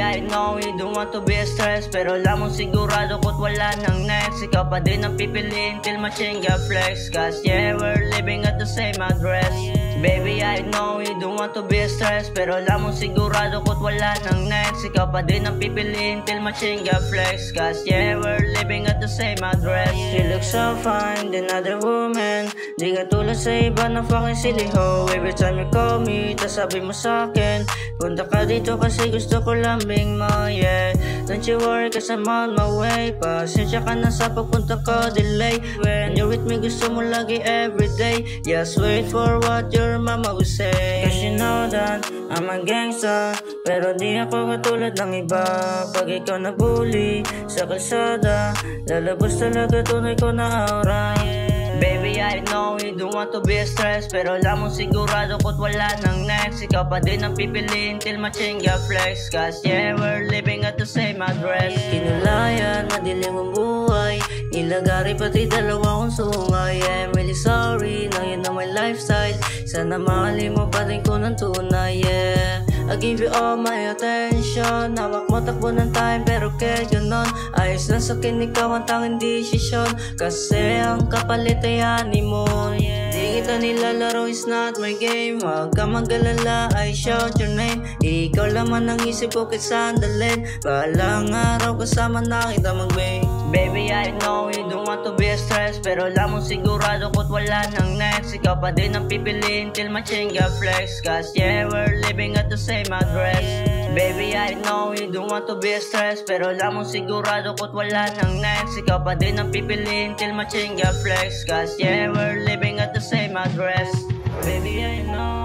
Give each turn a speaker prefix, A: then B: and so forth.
A: I know you don't want to be stressed, pero alam mong sigurado ko't wala nang next. Ikaw pa din ang pipiliin till machinga flex, cause yeah, we're living at the same address. Baby, I know you don't want to be stressed, pero alam mong sigurado ko't wala nang next. Ikaw pa din ang pipiliin till machinga flex, cause yeah, we're living at the same address. You look so fine than other women, di ka tulad sa iba na fucking silly ho. Every time you call me, tas sabi mo sa'kin, punta ka dito kasi gusto ko lambing mo, yeah. Don't you worry cause I'm on my way. Pasensya ka na sa pagpunta ko, delay. When you're with me, gusto mo lagi everyday. Just wait for what your mama will say, cause you know that I'm a gangsta, pero di ako katulad ng iba. Pag ikaw nabully sa kalsada, lalabas talaga tunay ko na aura, yeah. Baby, I know you don't want to be stressed, pero alam mong sigurado ko't wala nang next. Ikaw pa din ang pipiliin till machinga flex, cause yeah, we're living at the same address. Kinulayan, madilim ang buhay, ilagari pati dalawa kong sungay. I'm really sorry, na yun ang my lifestyle. Sana mahalin mo pa rin ko ng tunay, yeah. I give you all my attention. Hawak mo takbo ng time pero kaya ganon. Ayos lang sa akin, ikaw ang tanging desisyon, kasi ang kapalit ay honeymoon, yeah. Di kita nilalaro, is not my game. Huwag ka mag-alala, I shout your name. Ikaw laman ang isip ko kahit sandalin. Balang araw kasama na kita mag-bang. Baby, I know you don't want to be stressed, pero alam mong sigurado ko't wala nang next. Ikaw pa din ang pipiliin till machinga flex, cause yeah, we're living at the same address. Baby, I know you don't want to be stressed, pero alam mong sigurado ko't wala nang next. Ikaw pa din ang pipiliin till machinga flex, cause yeah, we're living at the same address. Baby, I know